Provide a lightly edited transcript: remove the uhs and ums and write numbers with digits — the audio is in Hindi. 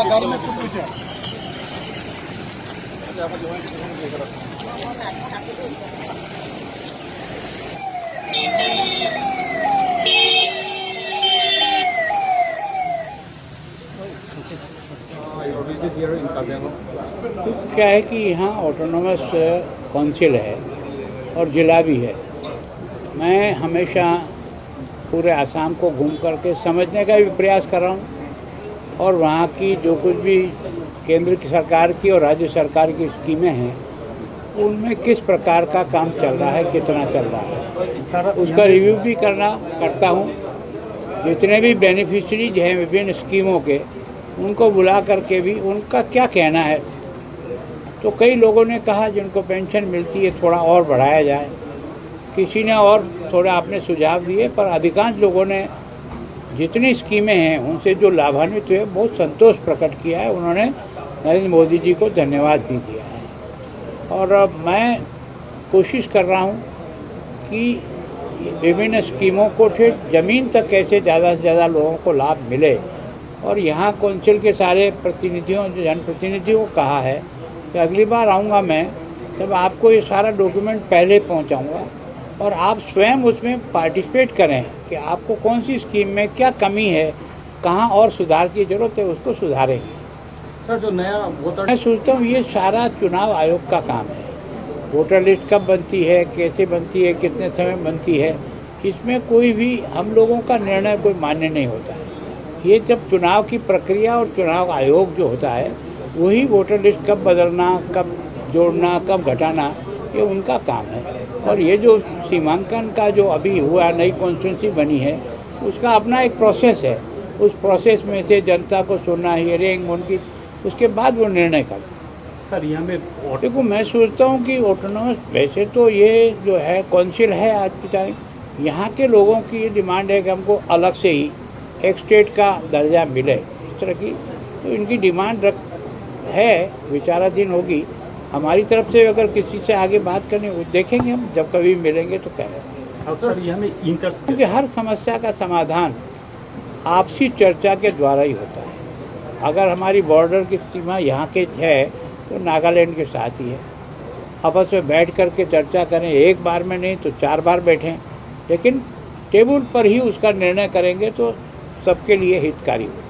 गाड़ी में कुछ है। क्या है कि यहाँ ऑटोनोमस काउंसिल है और जिला भी है। मैं हमेशा पूरे आसाम को घूम करके समझने का भी प्रयास कर रहा हूँ और वहाँ की जो कुछ भी केंद्र की सरकार की और राज्य सरकार की स्कीमें हैं उनमें किस प्रकार का काम चल रहा है, कितना चल रहा है, उसका रिव्यू भी करता हूँ। जितने भी बेनिफिशरीज हैं विभिन्न स्कीमों के उनको बुला करके भी उनका क्या कहना है। तो कई लोगों ने कहा जिनको पेंशन मिलती है थोड़ा और बढ़ाया जाए, किसी ने और थोड़ा आपने सुझाव दिए, पर अधिकांश लोगों ने जितनी स्कीमें हैं उनसे जो लाभान्वित हुए बहुत संतोष प्रकट किया है। उन्होंने नरेंद्र मोदी जी को धन्यवाद भी दिया है और अब मैं कोशिश कर रहा हूँ कि विभिन्न स्कीमों को फिर ज़मीन तक कैसे ज़्यादा से ज़्यादा लोगों को लाभ मिले। और यहाँ काउंसिल के सारे प्रतिनिधियों, जनप्रतिनिधियों को कहा है कि अगली बार आऊँगा मैं तब आपको ये सारा डॉक्यूमेंट पहले पहुँचाऊँगा और आप स्वयं उसमें पार्टिसिपेट करें कि आपको कौन सी स्कीम में क्या कमी है, कहाँ और सुधार की ज़रूरत है, उसको सुधारेंगे। सर जो नया वोटर, मैं सोचता हूँ ये सारा चुनाव आयोग का काम है। वोटर लिस्ट कब बनती है, कैसे बनती है, कितने समय बनती है, इसमें कोई भी हम लोगों का निर्णय कोई मान्य नहीं होता है। ये जब चुनाव की प्रक्रिया और चुनाव आयोग जो होता है वही वोटर लिस्ट कब बदलना, कब जोड़ना, कब घटाना, ये उनका काम है। और ये जो सीमांकन का जो अभी हुआ, नई कॉन्स्टिट्यूंसी बनी है, उसका अपना एक प्रोसेस है। उस प्रोसेस में से जनता को सुनना, हियरिंग उनकी, उसके बाद वो निर्णय करना। सर यहाँ में देखो मैं सोचता हूँ कि ऑटोनोमस वैसे तो ये जो है काउंसिल है आज के टाइम, यहाँ के लोगों की ये डिमांड है कि हमको अलग से ही एक स्टेट का दर्जा मिले, इस तरह की तो इनकी डिमांड है, विचाराधीन होगी। हमारी तरफ से अगर किसी से आगे बात करनी हो देखेंगे, हम जब कभी मिलेंगे तो कहेंगे। सर यहाँ में क्योंकि हर समस्या का समाधान आपसी चर्चा के द्वारा ही होता है। अगर हमारी बॉर्डर की सीमा यहाँ के है तो नागालैंड के साथ ही है। आपस में बैठ कर के चर्चा करें, एक बार में नहीं तो 4 बार बैठें, लेकिन टेबल पर ही उसका निर्णय करेंगे तो सबके लिए हितकारी हो।